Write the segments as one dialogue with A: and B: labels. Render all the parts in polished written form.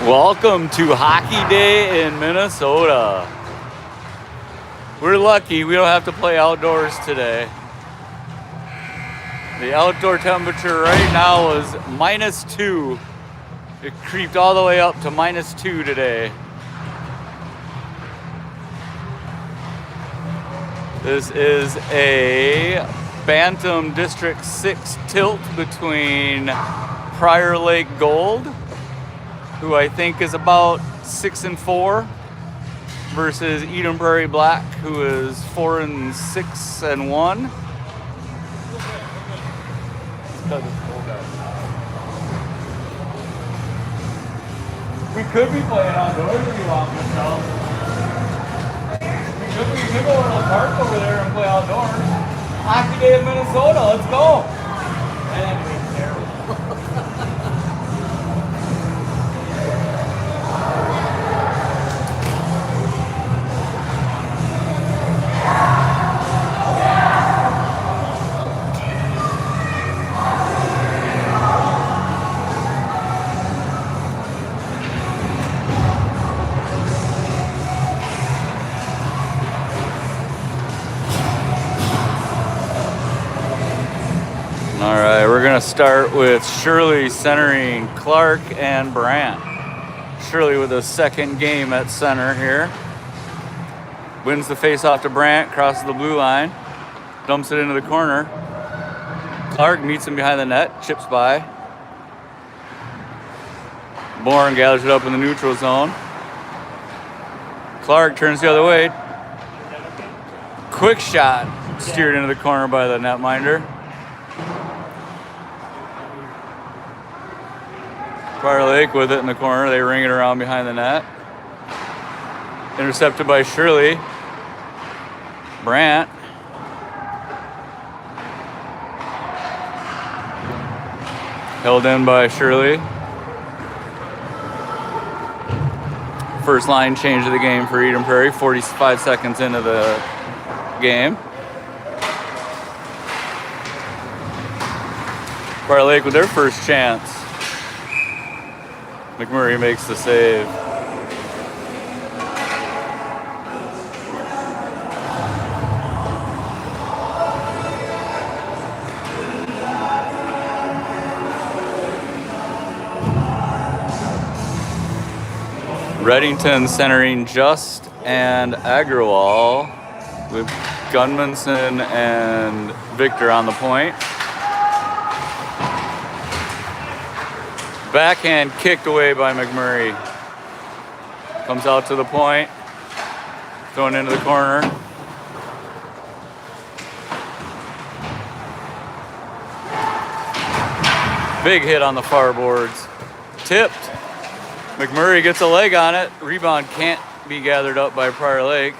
A: Welcome to Hockey Day in Minnesota. We're lucky we don't have to play outdoors today. The outdoor temperature right now is -2. It creeped all the way up to -2 today. This is a Bantam District 6 tilt between Prairie Lake Gold, who I think is about 6-4, versus Eden Prairie Black, who is 4-6-1. We could be playing outdoors if you want, Michelle. We could go to the park over there and play outdoors. Hockey Day in Minnesota, let's go. And we're terrible. All right, we're gonna start with Shirley centering Clark and Brandt. Shirley with a second game at center here. Wins the face-off to Brandt, crosses the blue line, dumps it into the corner. Clark meets him behind the net, chips by. Bourne gathers it up in the neutral zone. Clark turns the other way. Quick shot, steered into the corner by the netminder. Prairie Lake with it in the corner. They ring it around behind the net. Intercepted by Shirley. Brandt. Held in by Shirley. First line change of the game for Eden Prairie. 45 seconds into the game. Prairie Lake with their first chance. McMurray makes the save. Reddington centering Just and Agrawal with Gunmanson and Victor on the point. Backhand kicked away by McMurray. Comes out to the point. Thrown into the corner. Big hit on the far boards. Tipped. McMurray gets a leg on it. Rebound can't be gathered up by Prairie Lake.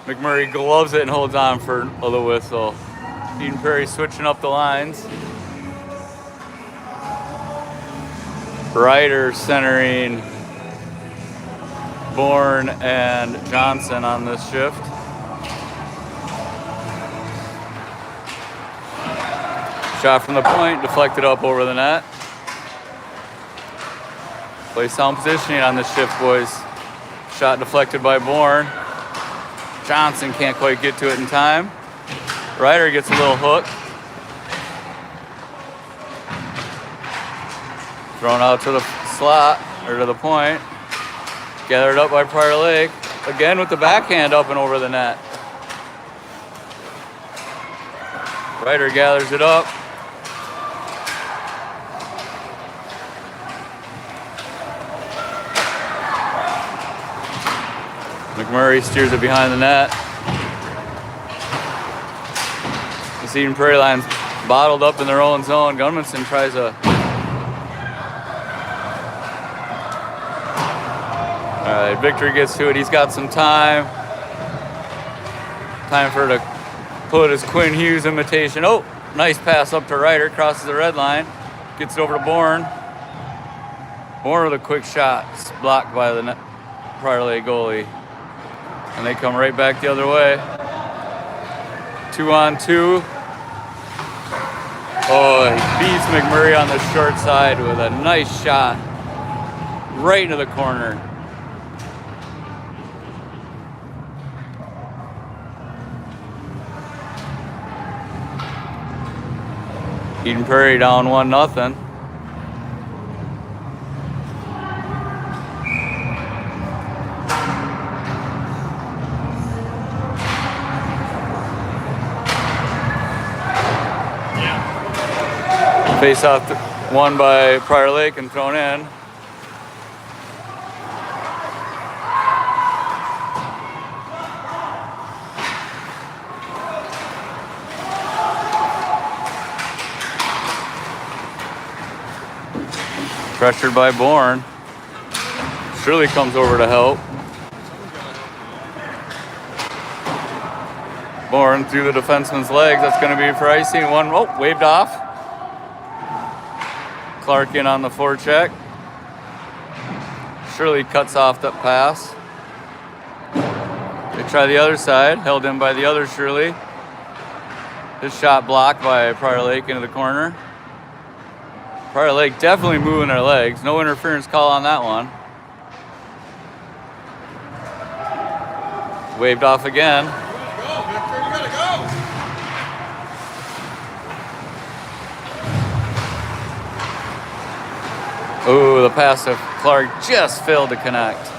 A: McMurray gloves it and holds on for the whistle. Eden Prairie switching up the lines. Ryder centering Bourne and Johnson on this shift. Shot from the point, deflected up over the net. Play sound positioning on this shift, boys. Shot deflected by Bourne. Johnson can't quite get to it in time. Ryder gets a little hook. Thrown out to the slot, or to the point. Gathered up by Prairie Lake. Again with the backhand up and over the net. Ryder gathers it up. McMurray steers it behind the net. The Eden Prairie line's bottled up in their own zone. Gunmanson tries a... All right, Victor gets to it. He's got some time. Time for her to put his Quinn Hughes imitation. Oh, nice pass up to Ryder. Crosses the red line. Gets it over to Bourne. Bourne with a quick shot. It's blocked by the Prairie Lake goalie. And they come right back the other way. 2-on-2. Oh, he beats McMurray on the short side with a nice shot. right into the corner. Eden Prairie down 1-0. Face off won by Prairie Lake and thrown in. Pressured by Bourne. Shirley comes over to help. Bourne through the defenseman's legs. That's going to be for icing. One, waved off. Clark in on the forecheck. Shirley cuts off that pass. They try the other side. Held in by the other Shirley. His shot blocked by Prairie Lake into the corner. Prairie Lake definitely moving their legs. No interference call on that one. Waved off again.
B: You gotta go, Victor. You gotta go.
A: Ooh, the pass to Clark just failed to connect.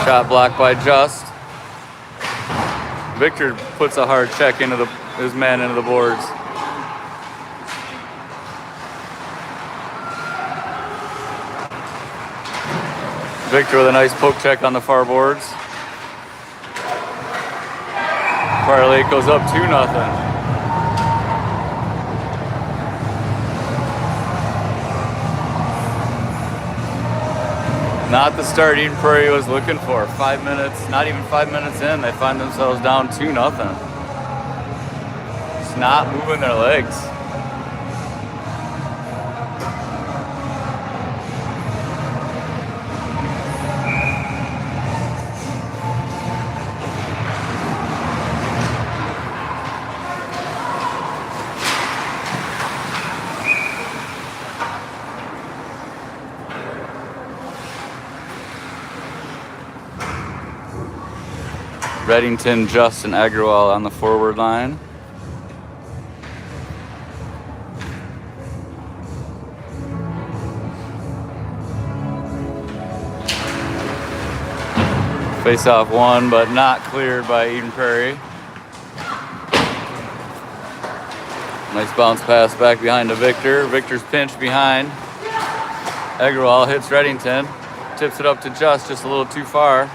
A: Shot blocked by Just. Victor puts a hard check into his man into the boards. Victor with a nice poke check on the far boards. Prairie Lake goes up 2-0. Not the start Eden Prairie was looking for. 5 minutes, not even 5 minutes in, they find themselves down 2-0. Just not moving their legs. Reddington, Justin Agrawal on the forward line. Face-off won, but not cleared by Eden Prairie. Nice bounce pass back behind to Victor. Victor's pinched behind. Agrawal hits Reddington. Tips it up to just a little too far.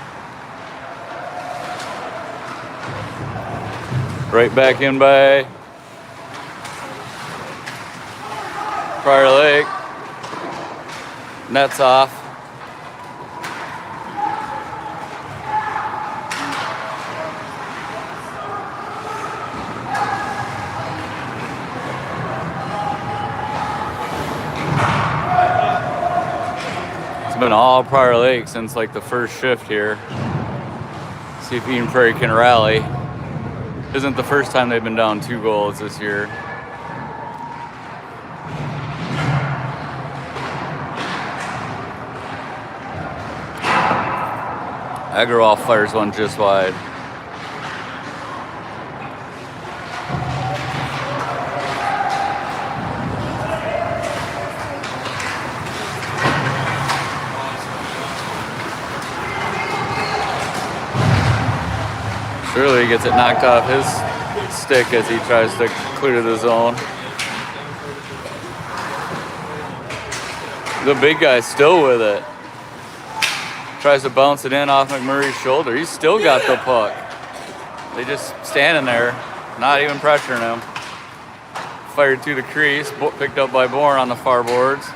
A: Right back in by Prairie Lake. Nets off. It's been all Prairie Lake since like the first shift here. See if Eden Prairie can rally. Isn't the first time they've been down 2 goals this year. Agrawal fires one just wide. Shirley gets it knocked off his stick as he tries to clear the zone. The big guy's still with it. Tries to bounce it in off McMurray's shoulder. He's still got the puck. They just standing there, not even pressuring him. Fired through the crease, picked up by Bourne on the far boards.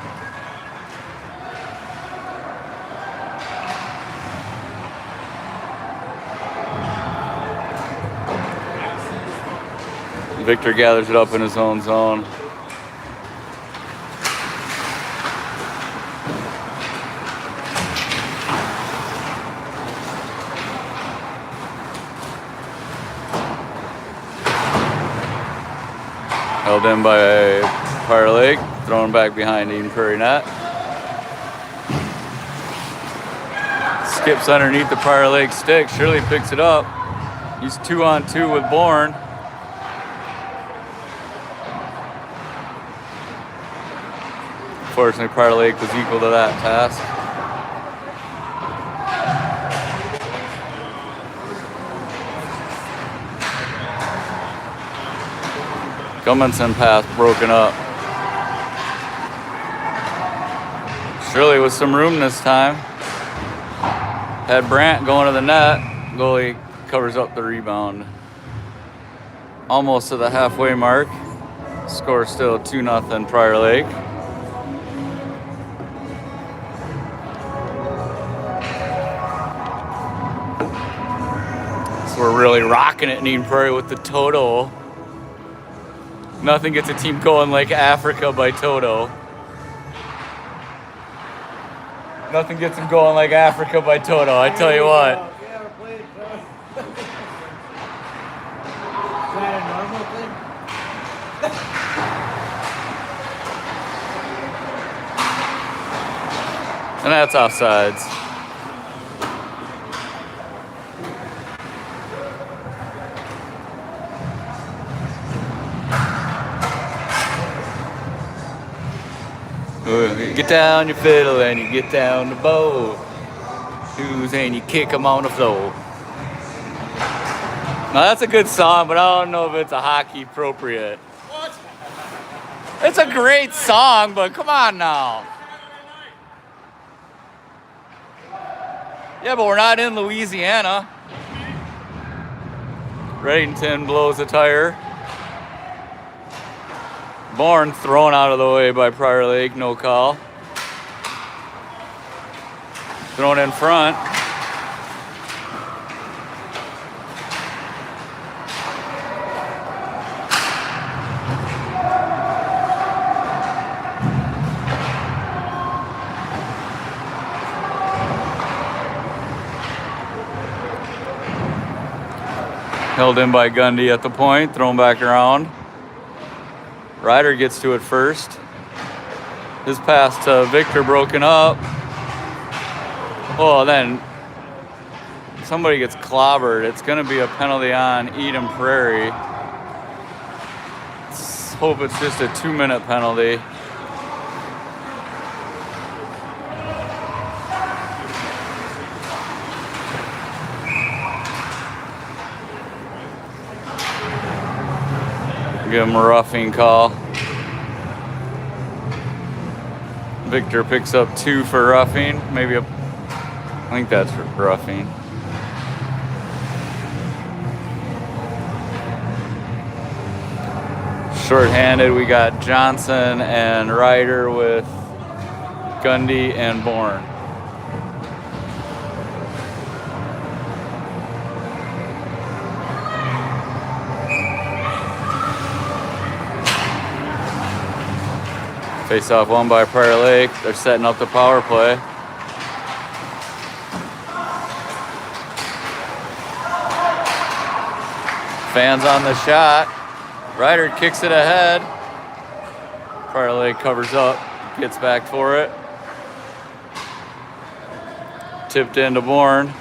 A: Victor gathers it up in his own zone. Held in by Prairie Lake, thrown back behind Eden Prairie net. Skips underneath the Prairie Lake stick. Shirley picks it up. He's 2-on-2 with Bourne. Unfortunately, Prairie Lake was equal to that task. Gummonson pass broken up. Shirley with some room this time. Had Brandt going to the net. Goalie covers up the rebound. Almost to the halfway mark. Score still 2-0 Prairie Lake. So we're really rocking it in Eden Prairie with the Toto. Nothing gets a team going like Africa by Toto. Nothing gets them going like Africa by Toto, I tell you what.
C: Yeah, we're playing, Is that a normal thing?
A: And that's offsides. You get down your fiddle and you get down the bow. Shoes and you kick them on the floor. Now that's a good song, but I don't know if it's a hockey appropriate.
B: What?
A: It's a great song, but come on now. Yeah, but we're not in Louisiana. Reddington blows a tire. Bourne thrown out of the way by Prairie Lake, no call. Thrown in front. Held in by Gundy at the point, thrown back around. Ryder gets to it first. His pass to Victor broken up. Oh, then somebody gets clobbered. It's going to be a penalty on Eden Prairie. Let's hope it's just a 2-minute penalty. Give him a roughing call. Victor picks up 2 for roughing. I think that's roughing. Short-handed, we got Johnson and Ryder with Gundy and Bourne. Face off won by Prairie Lake. They're setting up the power play. Fans on the shot. Ryder kicks it ahead. Prairie Lake covers up, gets back for it. Tipped into Bourne.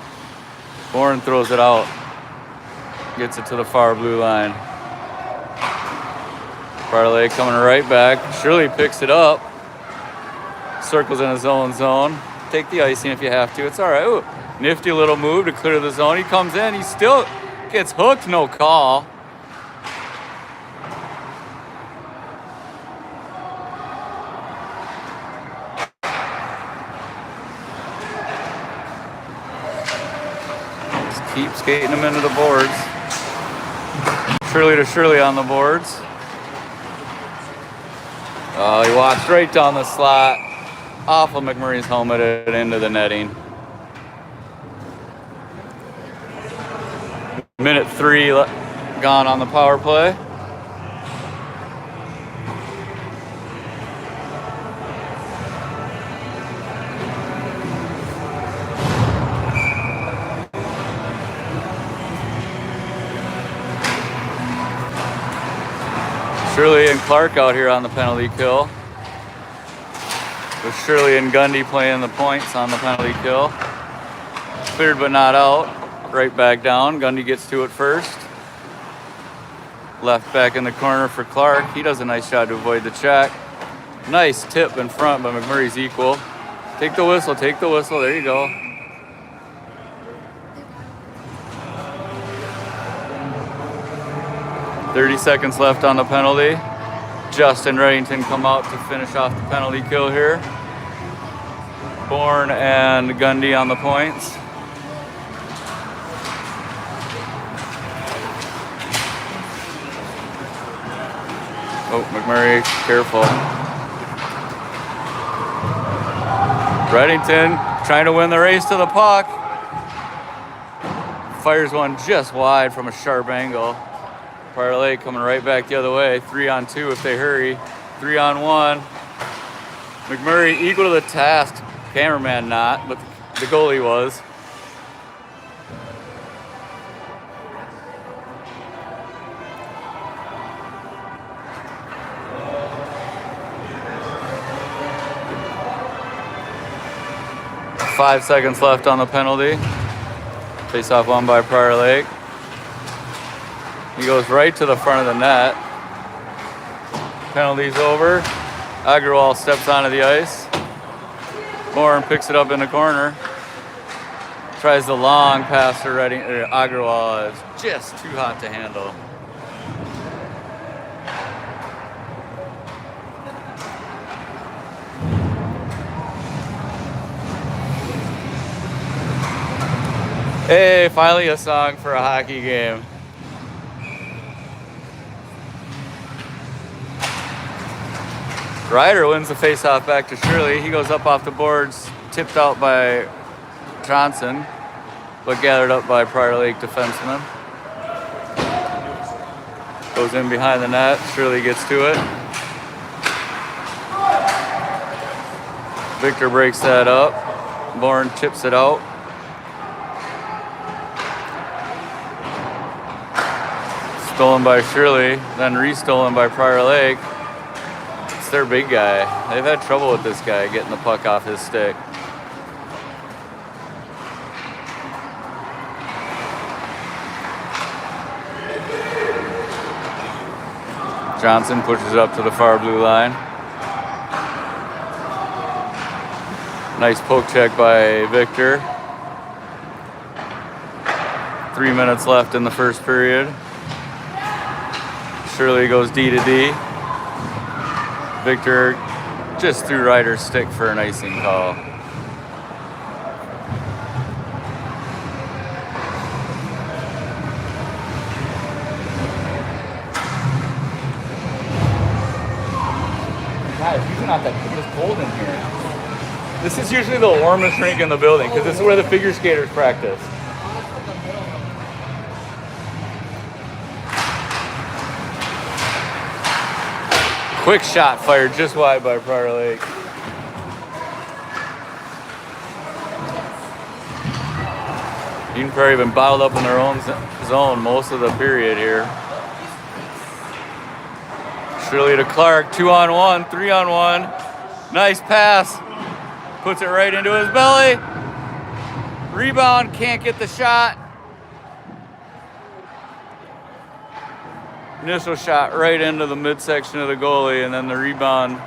A: Bourne throws it out. Gets it to the far blue line. Prairie Lake coming right back. Shirley picks it up. Circles in his own zone. Take the icing if you have to. It's all right. Ooh, nifty little move to clear the zone. He comes in. He still gets hooked. No call. Just keep skating him into the boards. Shirley to Shirley on the boards. Oh, he walks right down the slot, off of McMurray's helmet and into the netting. Minute 3 gone on the power play. Shirley and Clark out here on the penalty kill. With Shirley and Gundy playing the points on the penalty kill. Cleared but not out. Right back down. Gundy gets to it first. Left back in the corner for Clark. He does a nice job to avoid the check. Nice tip in front, but McMurray's equal. Take the whistle, take the whistle. There you go. .30 seconds left on the penalty. Justin Reddington come out to finish off the penalty kill here. Bourne and Gundy on the points. Oh, McMurray, careful. Reddington trying to win the race to the puck. Fires one just wide from a sharp angle. Prairie Lake coming right back the other way. 3-on-2 if they hurry. 3-on-1. McMurray equal to the task. Cameraman not, but the goalie was. Five seconds left on the penalty. Face off won by Prairie Lake. He goes right to the front of the net. Penalty's over. Agrawal steps onto the ice. Bourne picks it up in the corner. Tries the long pass to Agrawal. Is just too hot to handle. Hey, finally a song for a hockey game. Ryder wins the faceoff back to Shirley. He goes up off the boards, tipped out by Johnson, but gathered up by Prairie Lake defenseman. Goes in behind the net. Shirley gets to it. Victor breaks that up. Bourne tips it out. Stolen by Shirley, then restolen by Prairie Lake. It's their big guy. They've had trouble with this guy getting the puck off his stick. Johnson pushes it up to the far blue line. Nice poke check by Victor. 3 minutes left in the first period. Shirley goes D to D. Victor just threw Ryder's stick for an icing call. Guys, usually not that it's cold in here. This is usually the warmest rink in the building because this is where the figure skaters practice. Quick shot fired just wide by Prairie Lake. Eden Prairie been bottled up in their own zone most of the period here. Shirley to Clark, 2-on-1, 3-on-1. Nice pass. Puts it right into his belly. Rebound, can't get the shot. Initial shot right into the midsection of the goalie, and then the rebound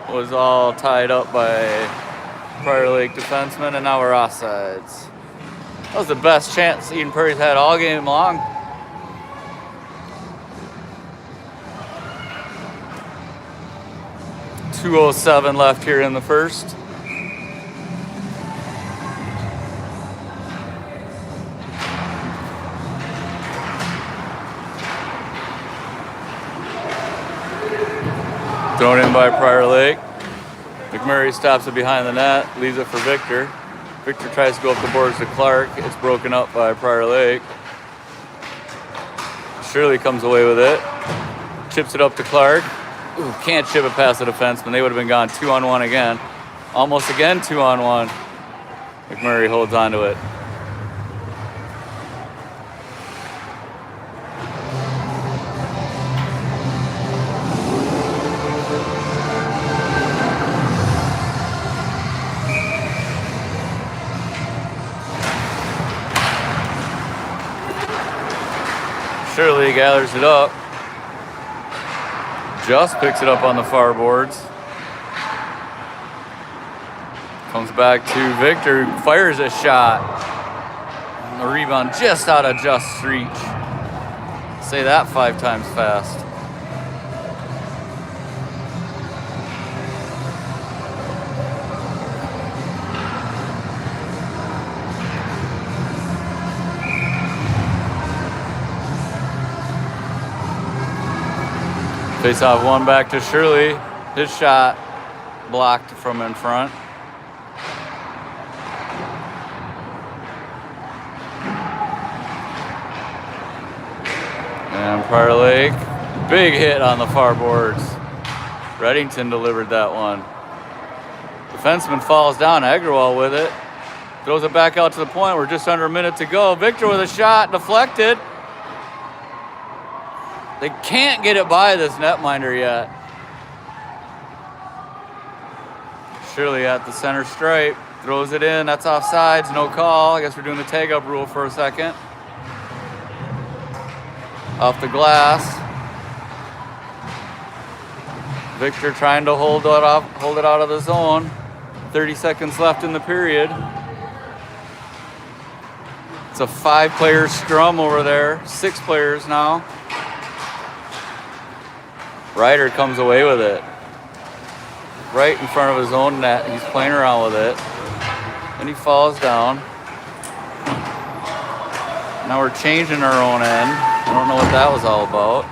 A: was all tied up by Prairie Lake defenseman, and now we're offsides. That was the best chance Eden Prairie's had all game long. .207 left here in the first. Thrown in by Prairie Lake. McMurray stops it behind the net, leaves it for Victor. Victor tries to go up the boards to Clark. It's broken up by Prairie Lake. Shirley comes away with it. Chips it up to Clark. Ooh, can't chip it past the defenseman. They would have been gone 2-on-1 again. Almost again 2-on-1. McMurray holds on to it. Shirley gathers it up. Just picks it up on the far boards. Comes back to Victor, who fires a shot. And the rebound just out of Just's reach. Say that 5 times fast. Face off one back to Shirley. His shot blocked from in front. And Prior Lake, big hit on the far boards. Reddington delivered that one. Defenseman falls down, Agrawal with it. Throws it back out to the point. We're just under a minute to go. Victor with a shot, deflected. They can't get it by this netminder yet. Shirley at the center stripe, throws it in. That's offsides, no call. I guess we're doing the tag up rule for a second. Off the glass. Victor trying to hold it out of the zone. 30 seconds left in the period. It's a 5-player scrum over there. 6 players now. Ryder comes away with it. Right in front of his own net. He's playing around with it. And he falls down. Now we're changing our own end. I don't know what that was all about.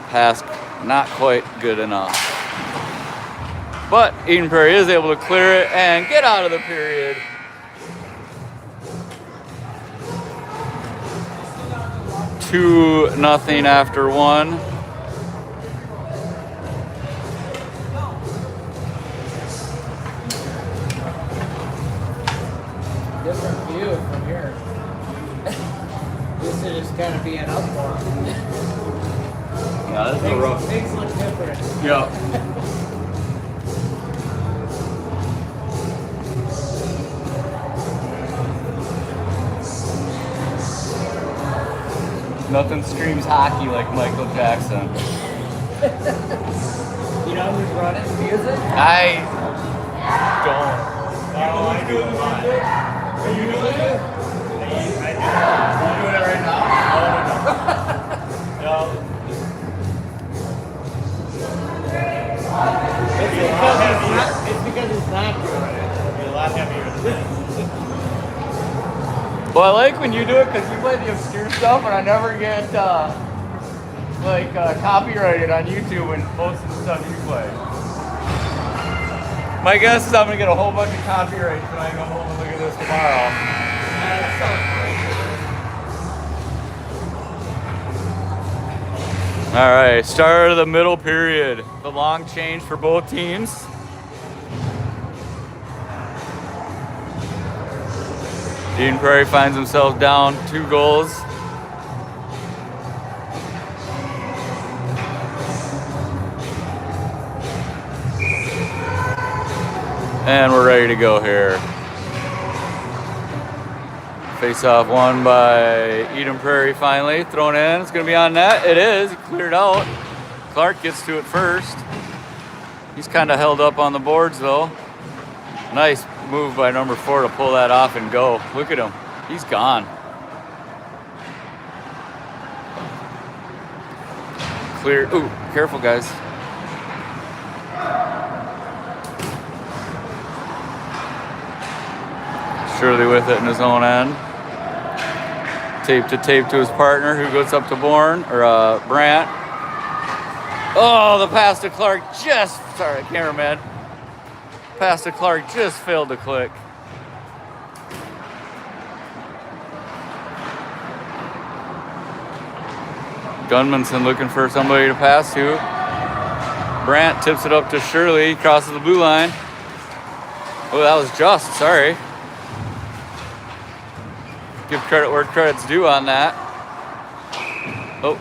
A: Pass not quite good enough. But Eden Prairie is able to clear it and get out of the period. Two nothing after one.
C: Different view from here. This is just kind of being up for him.
A: Yeah, this is a rough.
C: Things look different.
A: Yeah. Nothing screams hockey like Michael Jackson.
C: You know who's running music?
A: I don't.
B: Oh, I do it live. Are you doing it? I do. You doing it right now? No.
C: It's because it's not good.
B: You're a lot heavier than that.
A: Well, I like when you do it because you play the obscure stuff, and I never get copyrighted on YouTube when most of the stuff you play. My guess is I'm gonna get a whole bunch of copyrights when I go home and look at this tomorrow. All right, start of the middle period. The long change for both teams. Eden Prairie finds himself down 2 goals. And we're ready to go here. Face off won by Eden Prairie finally. Thrown in. It's going to be on net. It is. He cleared out. Clark gets to it first. He's kind of held up on the boards though. Nice move by number 4 to pull that off and go. Look at him. He's gone. Clear. Ooh, careful, guys. Shirley with it in his own end. Tape to his partner who goes up to Brant. Oh, the pass to Clark sorry, cameraman. Pass to Clark just failed to click. Gunmanson looking for somebody to pass to. Brant tips it up to Shirley, crosses the blue line. Oh, that was just, sorry. Give credit where credit's due on that. Oh,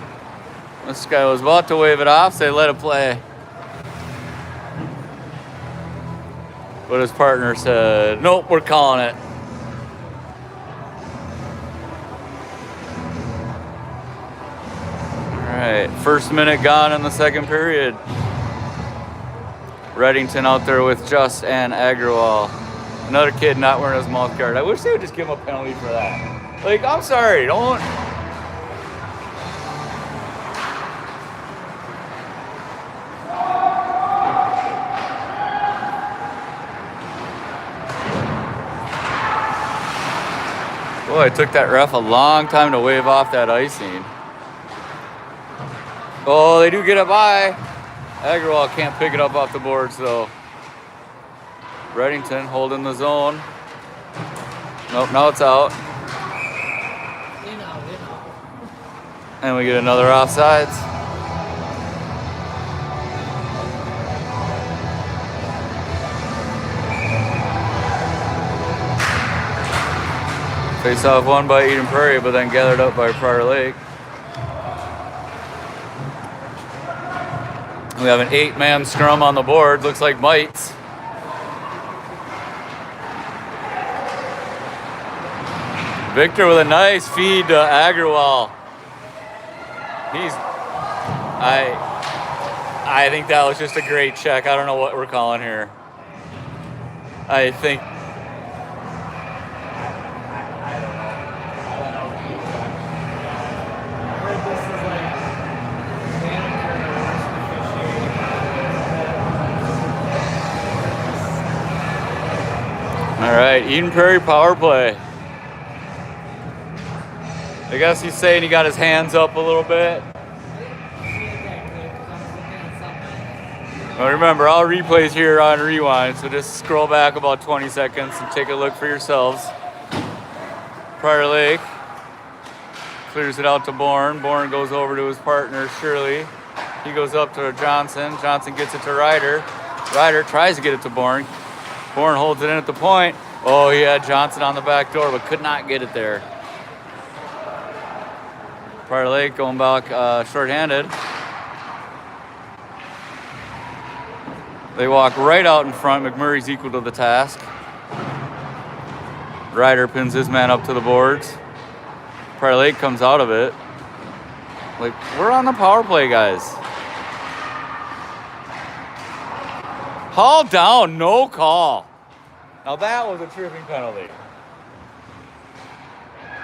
A: this guy was about to wave it off, say let it play. But his partner said, nope, we're calling it. right, first minute gone in the second period. Reddington out there with Just and Agrawal. Another kid not wearing his mouth guard. I wish they would just give him a penalty for that. Like, I'm sorry, don't. Boy, it took that ref a long time to wave off that icing. Oh, they do get it by. Agrawal can't pick it up off the boards, though. Reddington holding the zone. Nope, now it's out. And we get another offsides. Face off won by Eden Prairie, but then gathered up by Prairie Lake. We have an 8-man scrum on the board. Looks like mites. Victor with a nice feed to Agrawal. I think that was just a great check. I don't know what we're calling here. I think. All right, Eden Prairie power play. I guess he's saying he got his hands up a little bit. Well, remember, all replays here on Rewind, so just scroll back about 20 seconds and take a look for yourselves. Prairie Lake clears it out to Bourne. Bourne goes over to his partner, Shirley. He goes up to Johnson. Johnson gets it to Ryder. Ryder tries to get it to Bourne. Bourne holds it in at the point. Oh, he had Johnson on the back door, but could not get it there. Prairie Lake going back shorthanded. They walk right out in front. McMurray's equal to the task. Ryder pins his man up to the boards. Prairie Lake comes out of it. Like, we're on the power play, guys. Haul down, no call. Now that was a tripping penalty.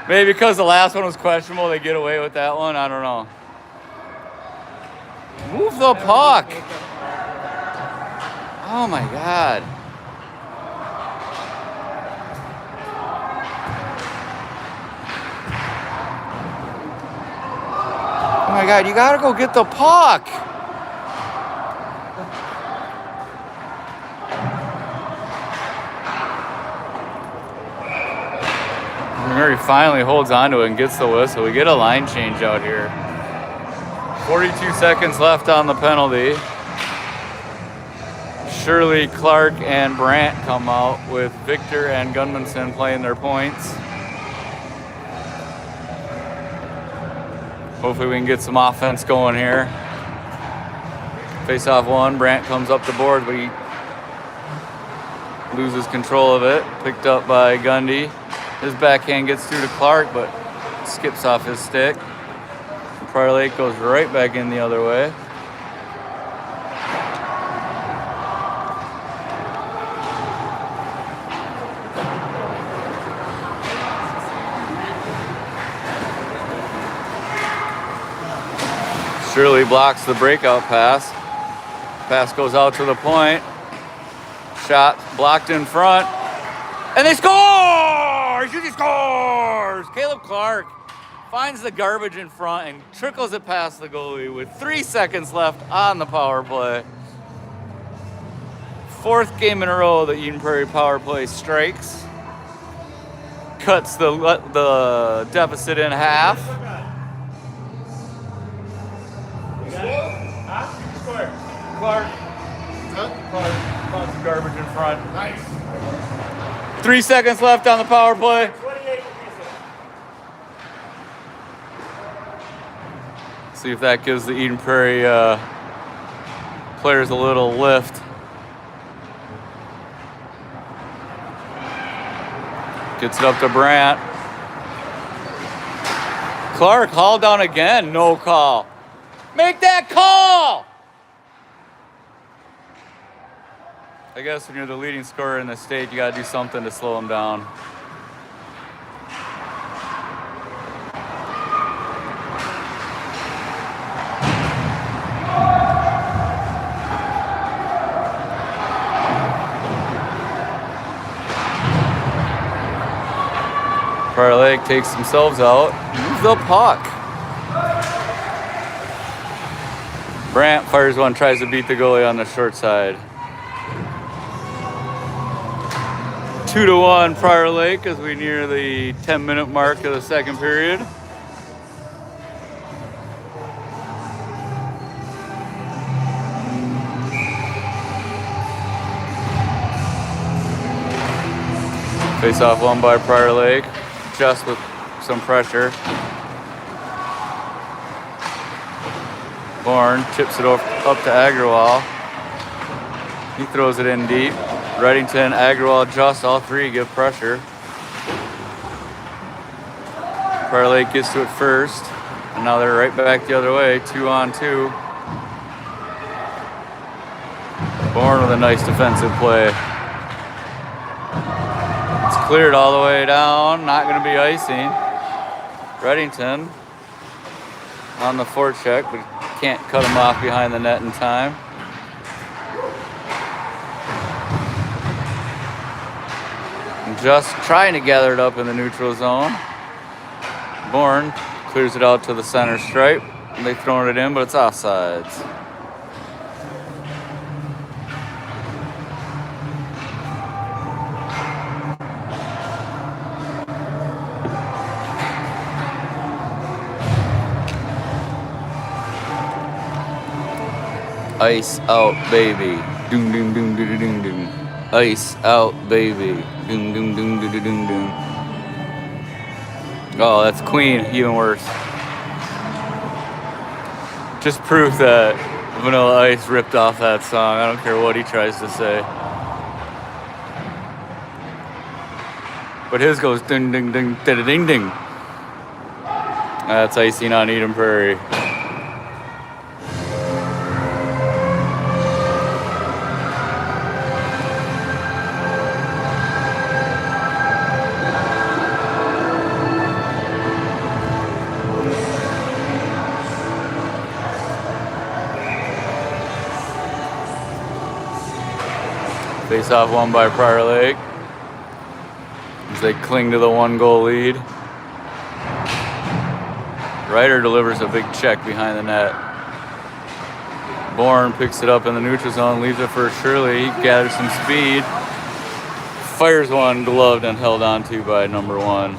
A: Maybe because the last one was questionable, they get away with that one. I don't know. Move the puck. Oh my God. Oh my God, you gotta go get the puck. Murray finally holds on to it and gets the whistle. We get a line change out here. 42 seconds left on the penalty. Shirley, Clark, and Brandt come out with Victor and Gunmanson playing their points. Hopefully we can get some offense going here. Face off one. Brandt comes up the board, but he loses control of it. Picked up by Gundy. His backhand gets through to Clark, but skips off his stick. Prairie Lake goes right back in the other way. Shirley blocks the breakout pass. Pass goes out to the point. Shot blocked in front. And they score! He scores! Caleb Clark finds the garbage in front and trickles it past the goalie with 3 seconds left on the power play. Fourth game in a row that Eden Prairie power play strikes. Cuts the deficit in half. Clark. Finds the garbage in front.
B: Nice.
A: 3 seconds left on the power play.
B: 28.
A: See if that gives the Eden Prairie players a little lift. Gets it up to Brandt. Clark hauled down again, no call. Make that call! I guess when you're the leading scorer in the state, you gotta do something to slow them down. Prairie Lake takes themselves out. Moves the puck. Brant fires one, tries to beat the goalie on the short side. 2-1 Prairie Lake as we near the 10-minute mark of the second period. Face off won by Prairie Lake, just with some pressure. Bourne chips it up to Agrawal. He throws it in deep. Reddington, Agrawal, just all three give pressure. Prairie Lake gets to it first, and now they're right back the other way, 2-on-2. Bourne with a nice defensive play. It's cleared all the way down, not going to be icing. Reddington on the forecheck, but can't cut him off behind the net in time. Just trying to gather it up in the neutral zone. Bourne clears it out to the center stripe. They've thrown it in, but it's offsides. Ice out, baby. Doom, doom, doom, doom, doom, doom. Ice out, baby. Doom, doom, doom, doom, doom, doom, doom. Oh, that's Queen. Even worse. Just proof that Vanilla Ice ripped off that song. I don't care what he tries to say. But his goes ding, ding, ding, ding, ding, ding. That's icing on Eden Prairie. Face-off won by Prairie Lake as they cling to the 1-goal lead. Ryder delivers a big check behind the net. Bourne picks it up in the neutral zone, leaves it for Shirley, gathers some speed, fires one gloved and held onto by number 1.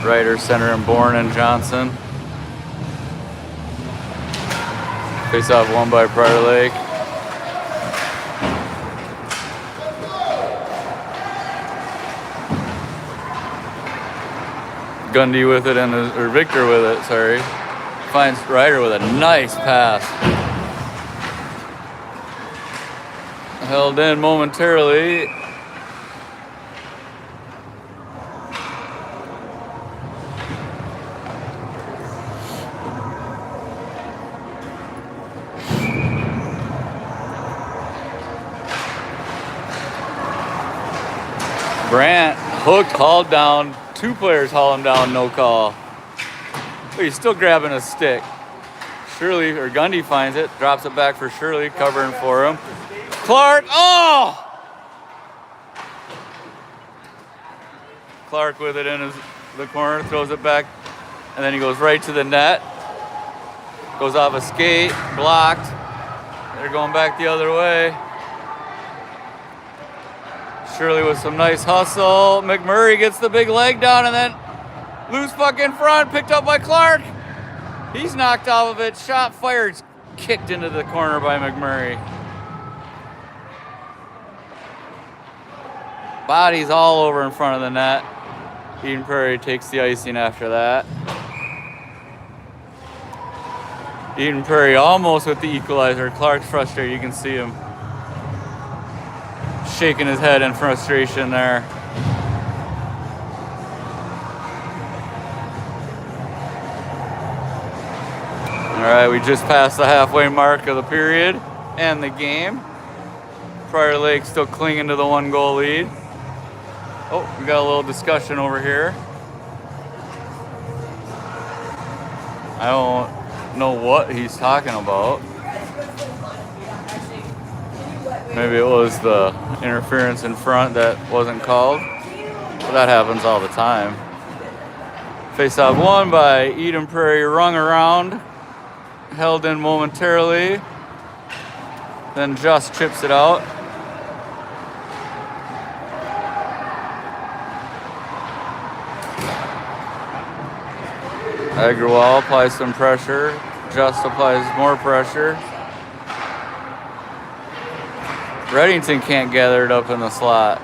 A: Ryder, center, and Bourne and Johnson. Face off won by Prairie Lake. Gundy with it, or Victor with it, sorry. Finds Ryder with a nice pass. Held in momentarily. Brant hooked, hauled down. 2 players haul him down, no call. But he's still grabbing a stick. Shirley, or Gundy finds it, drops it back for Shirley, covering for him. Clark, oh! Clark with it in the corner, throws it back, and then he goes right to the net. Goes off a skate, blocked. They're going back the other way. Shirley with some nice hustle. McMurray gets the big leg down and then loose puck in front, picked up by Clark. He's knocked off of it. Shot fired, kicked into the corner by McMurray. Bodies all over in front of the net. Eden Prairie takes the icing after that. Eden Prairie almost with the equalizer. Clark's frustrated. You can see him shaking his head in frustration there. All right, we just passed the halfway mark of the period and the game. Prairie Lake still clinging to the 1-goal lead. Oh, we got a little discussion over here. I don't know what he's talking about. Maybe it was the interference in front that wasn't called. But that happens all the time. Face-off won by Eden Prairie, rung around, held in momentarily, then just chips it out. Agrawal applies some pressure, just applies more pressure. Reddington can't gather it up in the slot.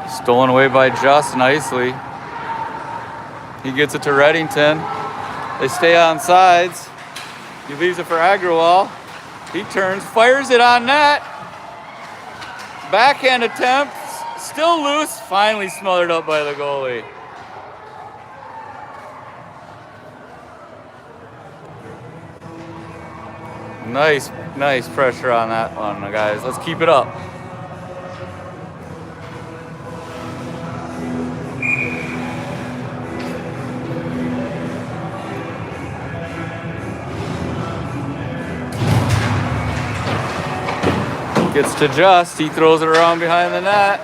A: Stolen away by Just nicely. He gets it to Reddington. They stay on sides. He leaves it for Agrawal. He turns, fires it on net. Backhand attempt, still loose, finally smothered up by the goalie. Nice pressure on that one, guys. Let's keep it up. Gets to Just, he throws it around behind the net.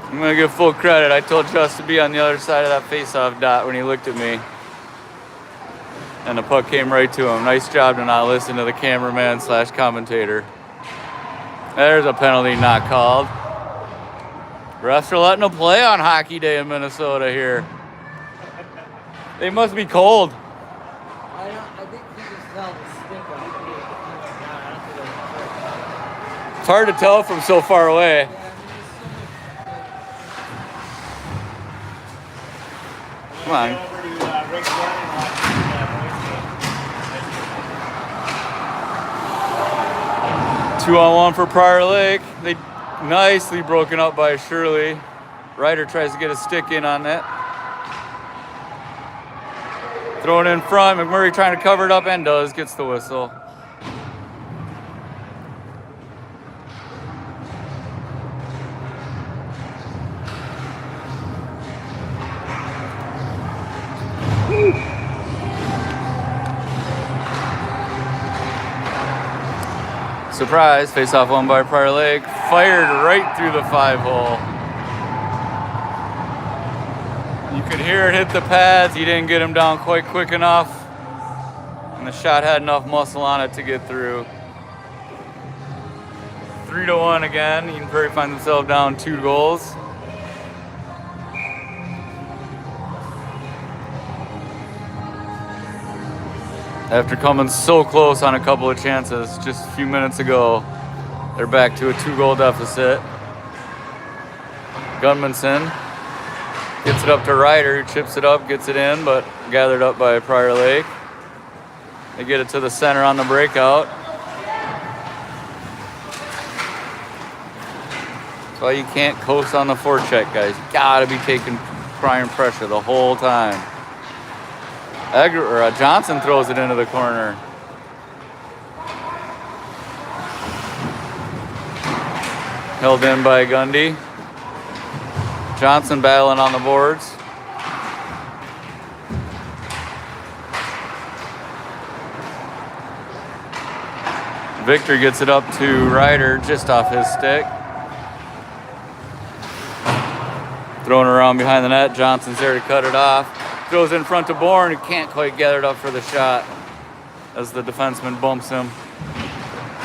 A: I'm gonna give full credit. I told Just to be on the other side of that face-off dot when he looked at me. And the puck came right to him. Nice job to not listen to the cameraman / commentator. There's a penalty not called. Refs are letting them play on Hockey Day in Minnesota here. They must be cold.
C: I think he just held the stick up.
A: It's hard to tell from so far away. Come on. 2-on-1 for Prairie Lake. They nicely broken up by Shirley. Ryder tries to get a stick in on that. Throw it in front. McMurray trying to cover it up and does. Gets the whistle. Surprise, face-off won by Prairie Lake. Fired right through the 5-hole. You could hear it hit the pads. He didn't get him down quite quick enough. And the shot had enough muscle on it to get through. 3-1 again. Eden Prairie finds themselves down 2 goals. After coming so close on a couple of chances just a few minutes ago, they're back to a 2-goal deficit. Gunmanson gets it up to Ryder, who chips it up, gets it in, but gathered up by Prairie Lake. They get it to the center on the breakout. That's why you can't coast on the forecheck, guys. You gotta be taking prime pressure the whole time. Johnson throws it into the corner. Held in by Gundy. Johnson battling on the boards. Victor gets it up to Ryder just off his stick. Throwing around behind the net. Johnson's there to cut it off. Throws in front to Bourne, who can't quite gather it up for the shot as the defenseman bumps him.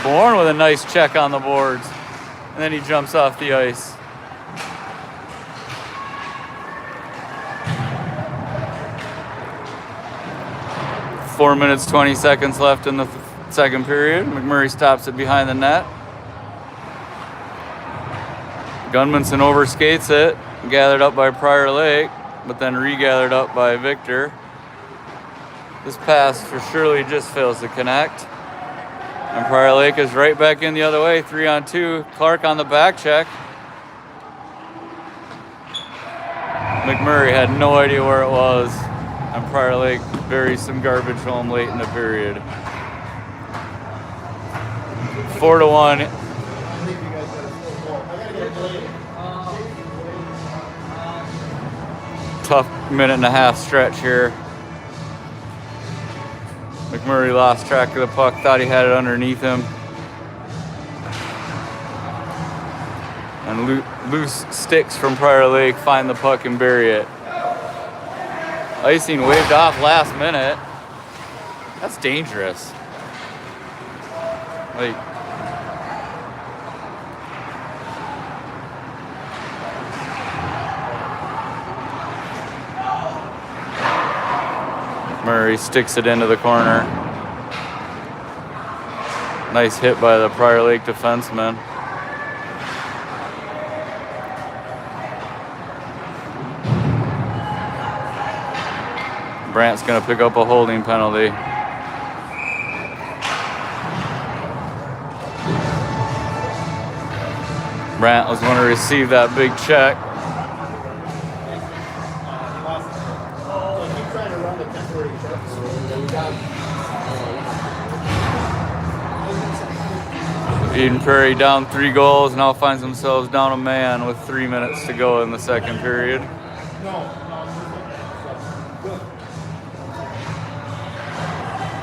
A: Bourne with a nice check on the boards. And then he jumps off the ice. Four minutes, 20 seconds left in the second period. McMurray stops it behind the net. Gunmanson overskates it. Gathered up by Prairie Lake, but then regathered up by Victor. This pass for Shirley just fails to connect. And Prairie Lake is right back in the other way, 3-on-2. Clark on the back check. McMurray had no idea where it was, and Prairie Lake buries some garbage home late in the period. 4-1. Tough minute and a half stretch here. McMurray lost track of the puck, thought he had it underneath him. And loose sticks from Prairie Lake find the puck and bury it. Icing waved off last minute. That's dangerous. Like, Murray sticks it into the corner. Nice hit by the Prairie Lake defenseman. Brant's going to pick up a holding penalty. Brant was going to receive that big check. Eden Prairie down 3 goals, now finds themselves down a man with 3 minutes to go in the second period.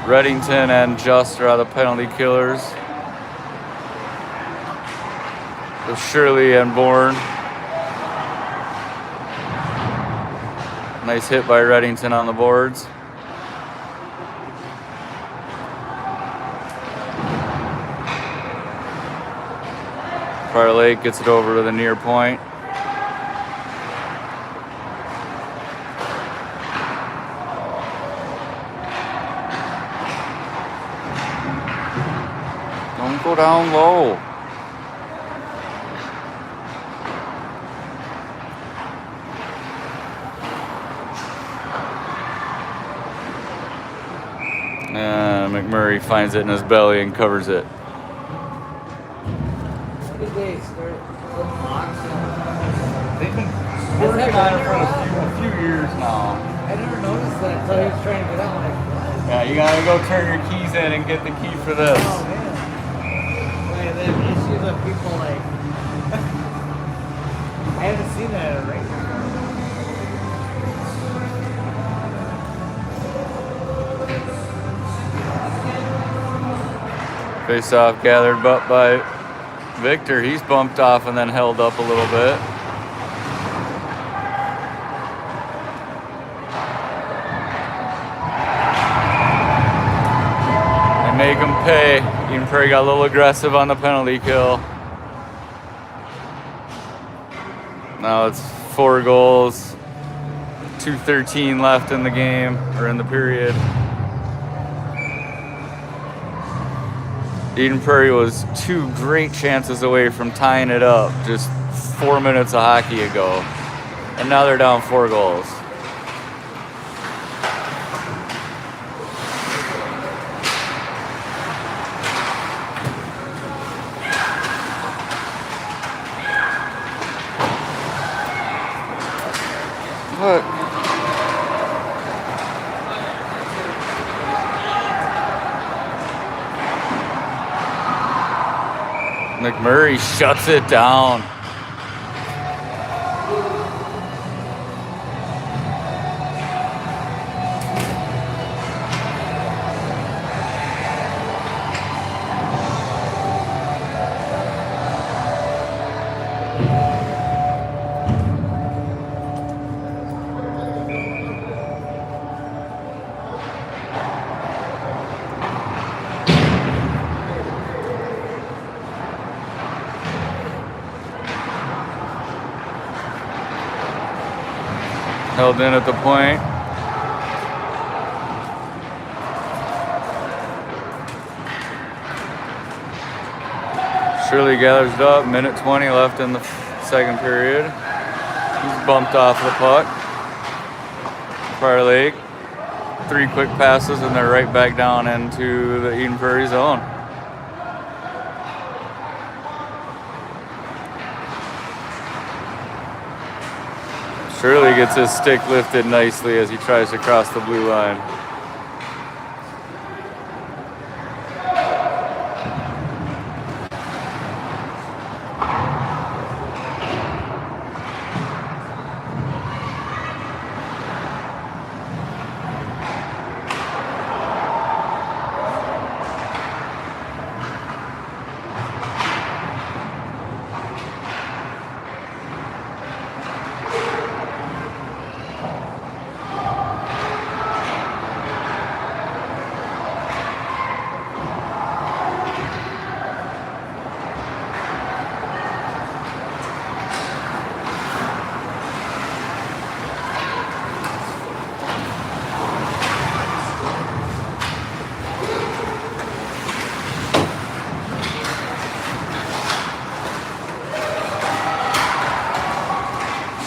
A: Reddington and Just are the penalty killers. With Shirley and Bourne. Nice hit by Reddington on the boards. Prairie Lake gets it over to the near point. Don't go down low. McMurray finds it in his belly and covers it. They've been working on it for a few years now.
C: I never noticed that until he was trying to get out. Like,
A: yeah, you gotta go turn your keys in and get the key for this.
C: oh man. Like, they have issues with people like. I haven't seen that at a rink before.
A: Face off gathered up by Victor. He's bumped off and then held up a little bit. They make him pay. Eden Prairie got a little aggressive on the penalty kill. Now it's 4 goals, 2:13 left in the game, or in the period. Eden Prairie was 2 great chances away from tying it up just 4 minutes of hockey ago. And now they're down 4 goals. What? McMurray shuts it down. Held in at the point. Shirley gathers it up. Minute 20 left in the second period. He's bumped off the puck. Prairie, 3 quick passes, and they're right back down into the Eden Prairie zone. Shirley gets his stick lifted nicely as he tries to cross the blue line.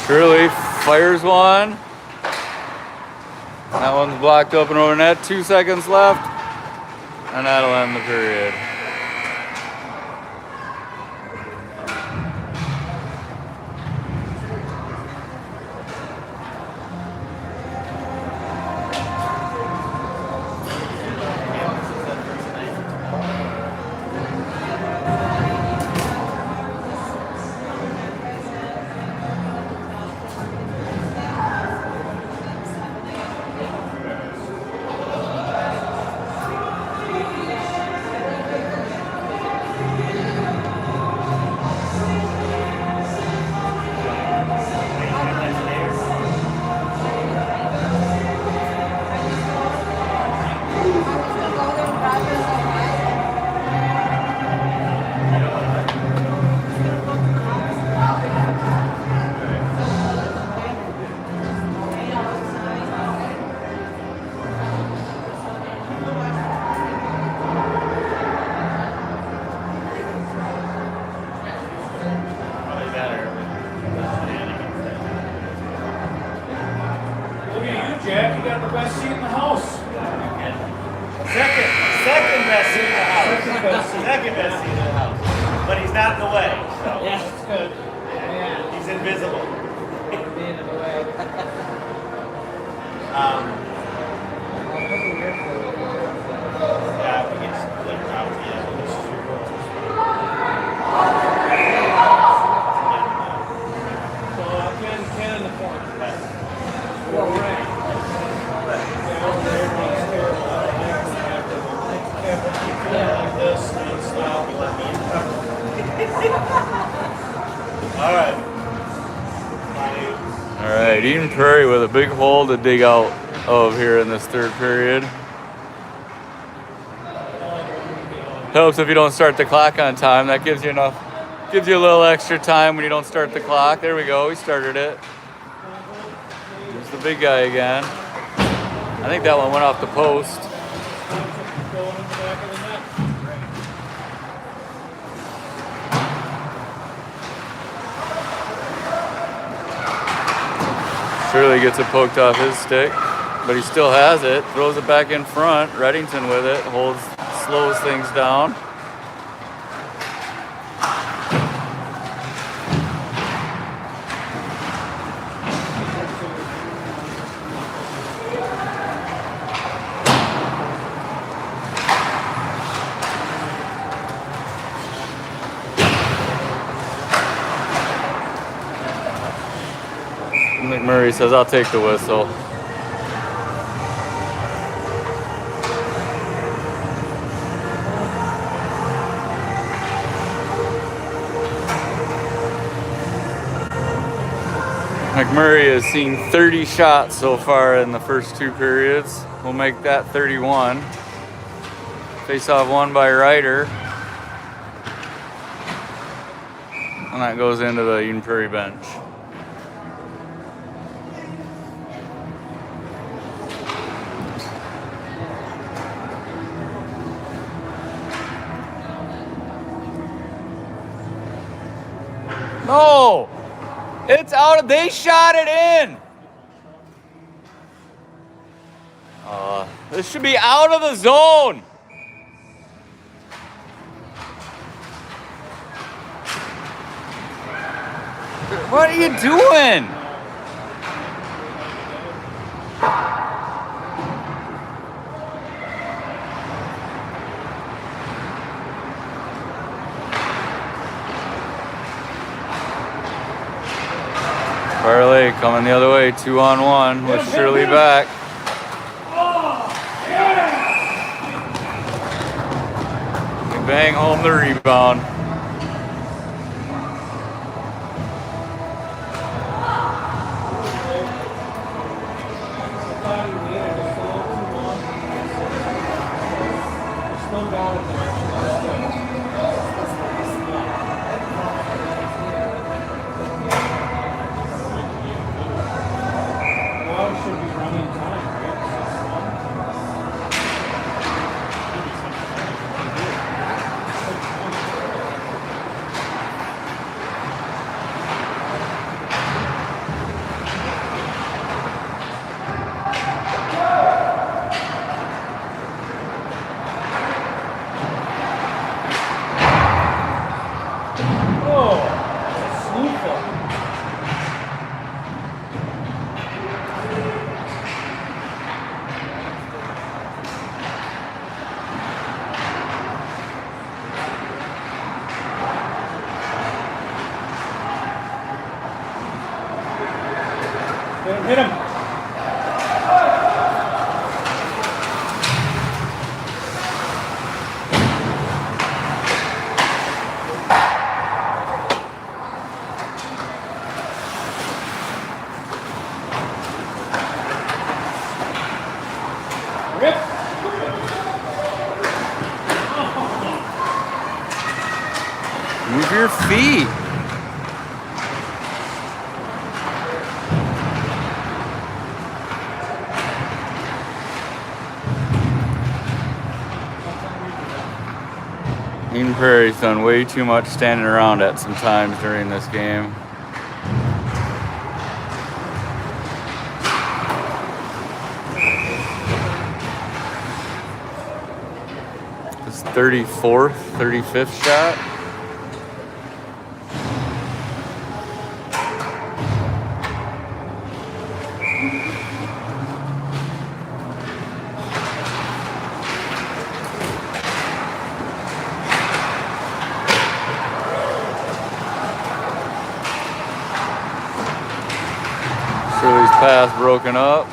A: Shirley fires one. That one's blocked up and over net. 2 seconds left. And that'll end the period.
B: Jack, you got the best seat in the house.
D: Second best seat in the house. Second best seat in the house. But he's not in the way. So.
C: Yeah.
B: That's good.
C: Yeah.
D: He's invisible.
C: Being in the way.
D: Yeah, we can just flip around. Yeah.
B: So Ken in the corner.
C: Well,
B: Right. Like this, and stop.
D: All right.
A: All right, Eden Prairie with a big hole to dig out of here in this third period. Helps if you don't start the clock on time. That gives you a little extra time when you don't start the clock. There we go, we started it. There's the big guy again. I think that one went off the post.
B: Going in the back of the net.
A: Shirley gets it poked off his stick, but he still has it. Throws it back in front. Reddington with it, slows things down. McMurray says, I'll take the whistle. McMurray has seen 30 shots so far in the first 2 periods. We'll make that 31. Face-off won by Ryder. And that goes into the Eden Prairie bench. No! It's out. They shot it in. This should be out of the zone. What are you doing? Prairie coming the other way, 2-on-1 with Shirley back. They bang home the rebound.
B: Hit him. Rip.
A: Move your feet. Prairie's done way too much standing around at some times during this game. His 34th, 35th shot. Shirley's pass broken up.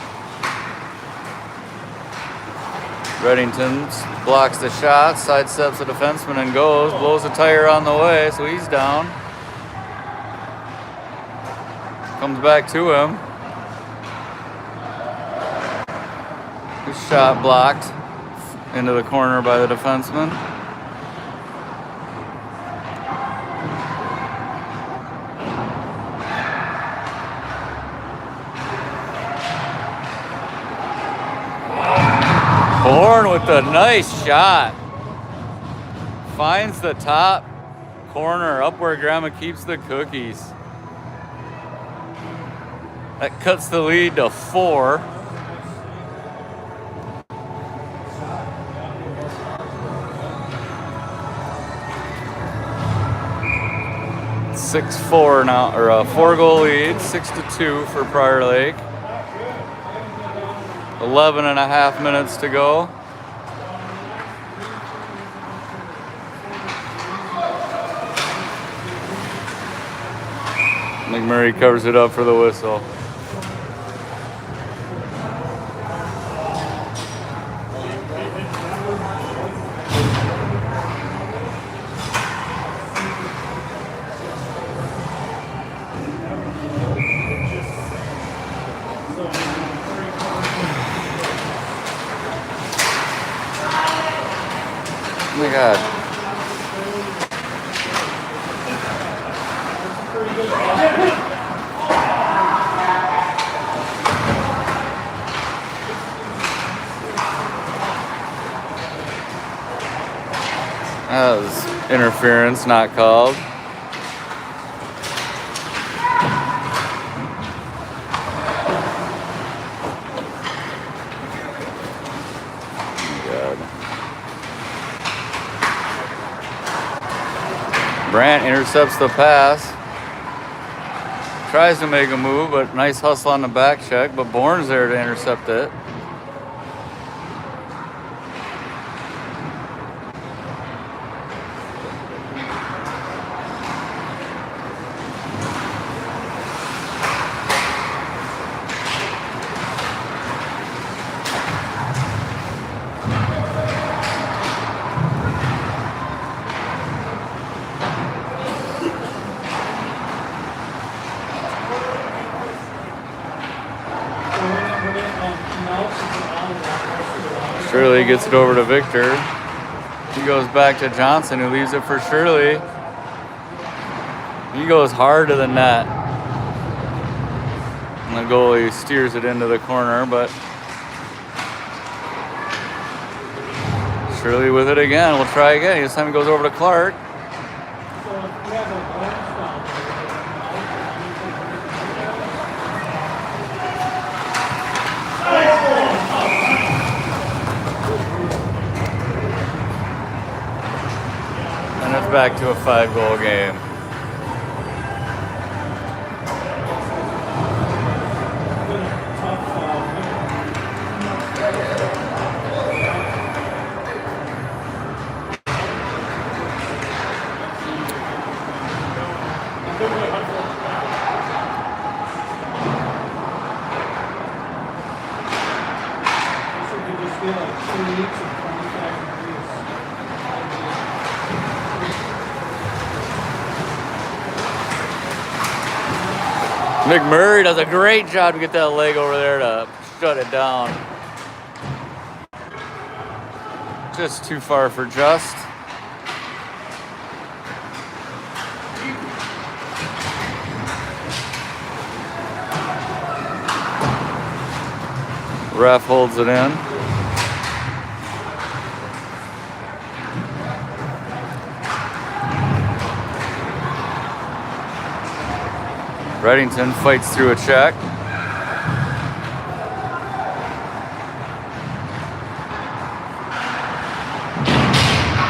A: Reddington blocks the shot, sidesteps the defenseman and goes, blows a tire on the way, so he's down. Comes back to him. His shot blocked into the corner by the defenseman. Horn with a nice shot. Finds the top corner up where Grandma keeps the cookies. That cuts the lead to 4. (6-4) now, or a 4-goal lead, 6-2 for Prior Lake. 11.5 minutes to go. McMurray covers it up for the whistle. Oh my God. That was interference, not called. Brandt intercepts the pass. Tries to make a move, but nice hustle on the back check. But Bourne's there to intercept it. Shirley gets it over to Victor. He goes back to Johnson, who leaves it for Shirley. He goes hard to the net. And the goalie steers it into the corner, but Shirley with it again. We'll try again. This time he goes over to Clark. Back to a 5-goal game. McMurray does a great job to get that leg over there to shut it down. Just too far for Just. Ref holds it in. Reddington fights through a check.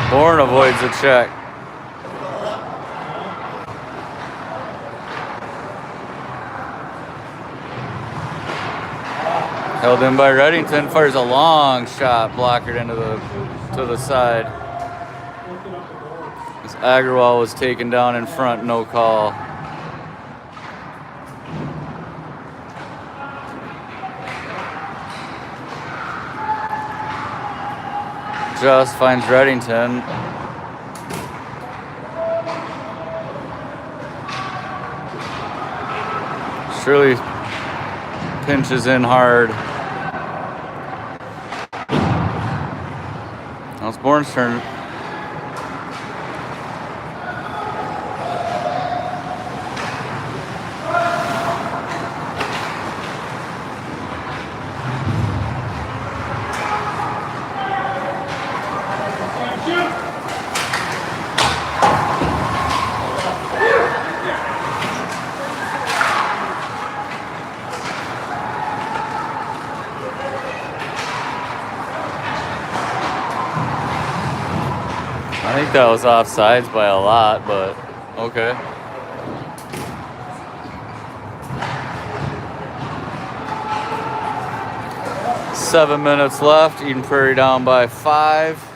A: Bourne avoids a check. Held in by Reddington, fires a long shot, blockered into the side. As Agrawal was taken down in front, no call. Just finds Reddington. Shirley pinches in hard. Now it's Bourne's turn. I think that was offsides by a lot, but okay. Seven minutes left. Eden Prairie down by 5.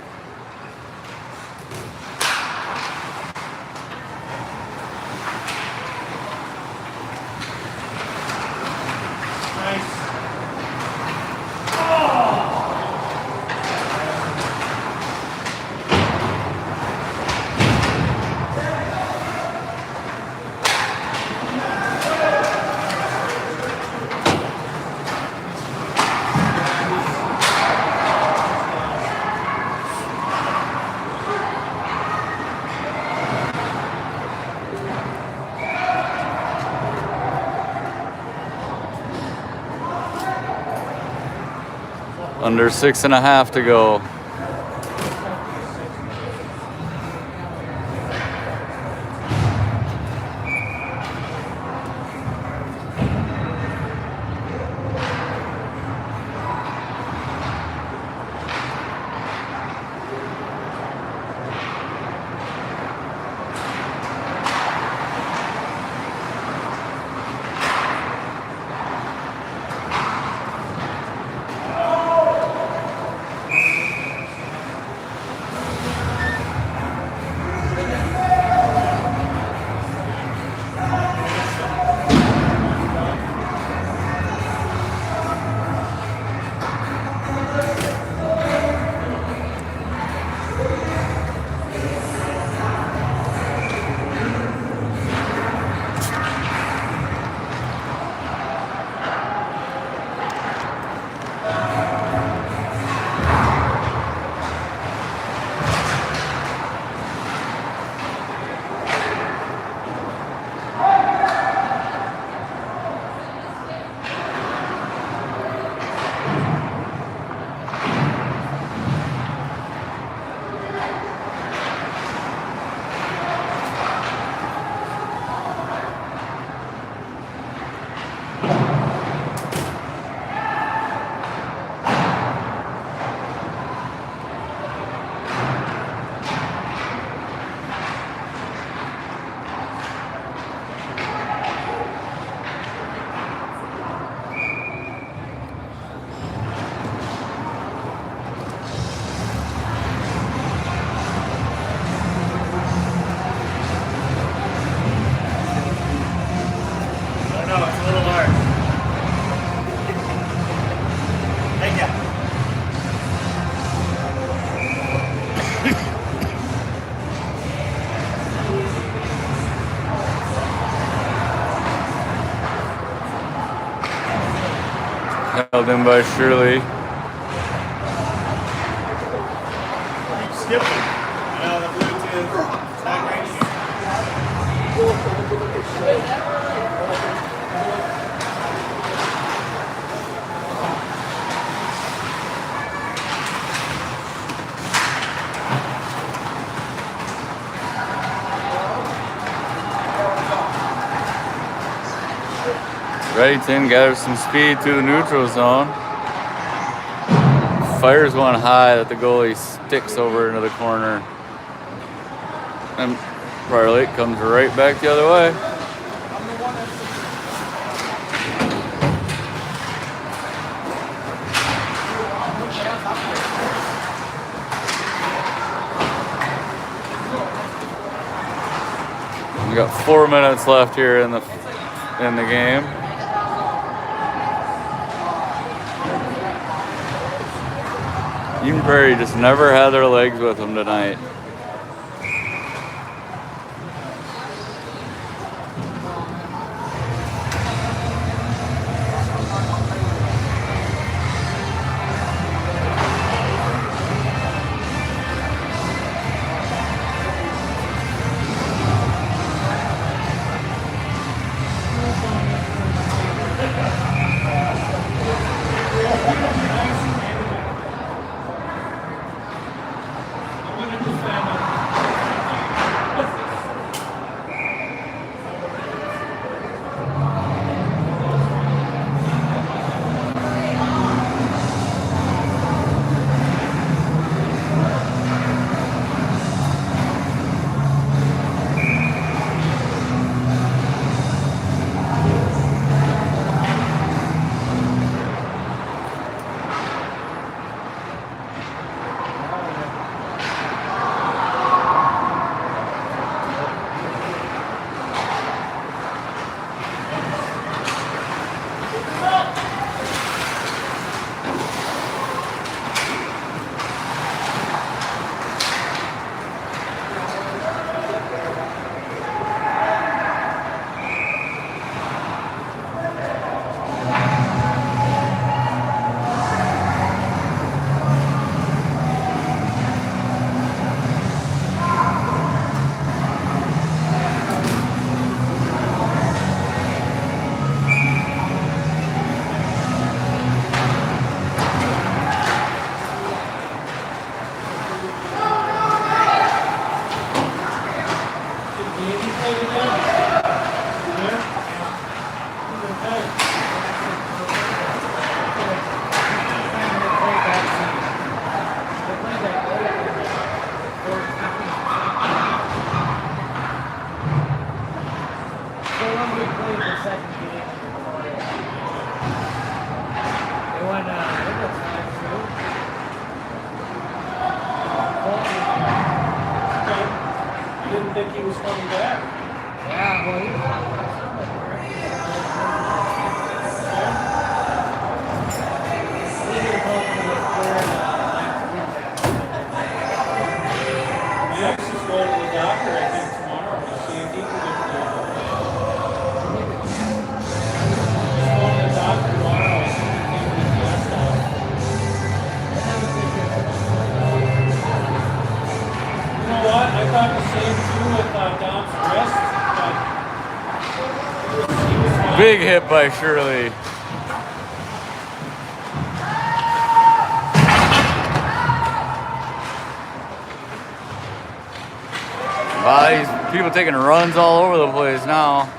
A: Under 6.5 to go. held in by Shirley.
D: Keep skipping. The Bluetooth. It's not right here.
A: Reddington gathers some speed through the neutral zone. Fires one high that the goalie sticks over into the corner. And Prairie comes right back the other way. We got 4 minutes left here in the game. Even Prairie just never had their legs with them tonight. Big hit by Shirley. Wow, people taking runs all over the place now.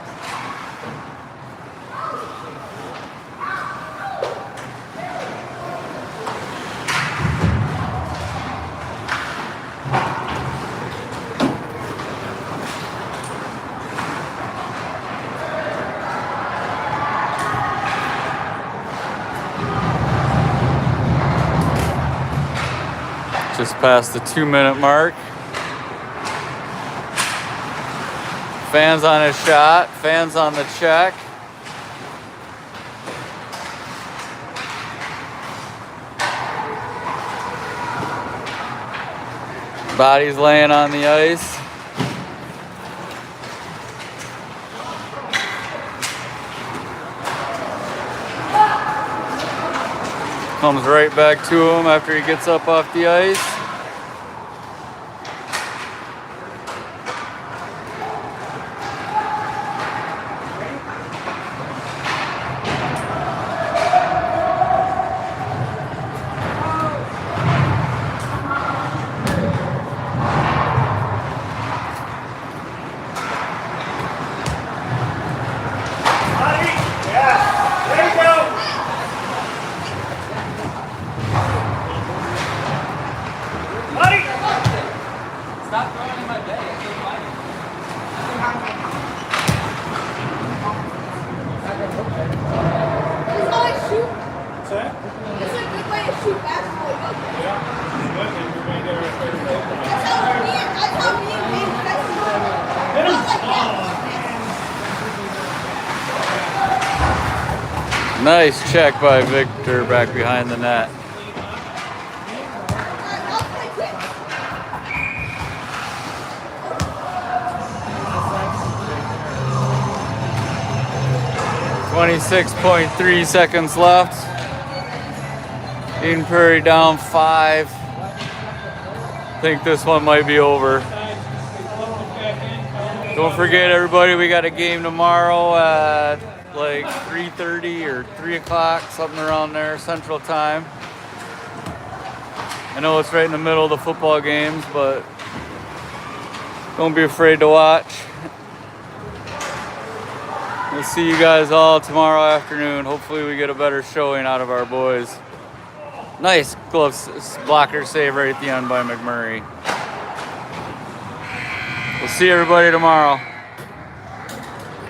A: Just past the 2-minute mark. Fans on his shot, fans on the check. Bodies laying on the ice. Comes right back to him after he gets up off the ice.
D: Buddy! Yeah! There you go! Buddy!
C: Stop throwing in my bed. I can't find it.
E: This is how I shoot.
B: What's that?
E: This is a good way to shoot basketball.
B: Yeah. Good, then you're going to get a third goal.
E: That's how me and Peyton basketball. Not like that.
A: Nice check by Victor back behind the net.
E: I'll play quick.
A: 26.3 seconds left. Eden Prairie down 5. Think this one might be over. Don't forget, everybody, we got a game tomorrow at like 3:30 or 3 o'clock, something around there, Central Time. I know it's right in the middle of the football games, but don't be afraid to watch. We'll see you guys all tomorrow afternoon. Hopefully we get a better showing out of our boys. Nice glove blocker save right at the end by McMurray. We'll see everybody tomorrow.